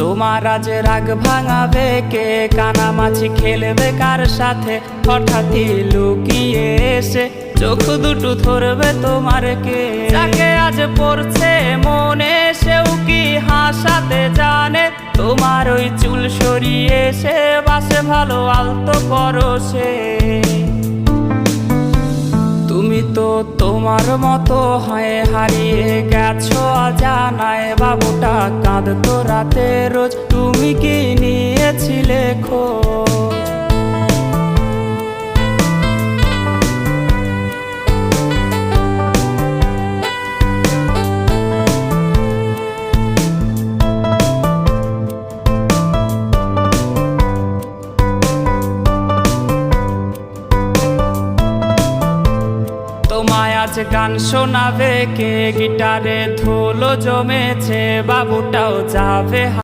তোমার আজ রাগ ভাঙাবে কে, কানামাছি খেলবে কার সাথে, হঠাৎই লুকিয়ে এসে চোখ দুটো ধরবে তোমার কে। যাকে আজ পড়ছে মনে সেও কি হাসাতে জানে, তোমার ওই চুল সরিয়ে সে বাসে ভালো আলতো পরশে। তুমি তো তোমার মতো হয়ে হারিয়ে গেছো অজানায়, বাবুটা কাঁদতো রাতে রোজ, তুমি কি নিয়েছিলে খোঁজ? তোমায় আজ গান শোনাবে কে, গিটারে ধুলো জমেছে, বাবুটাও যাবে।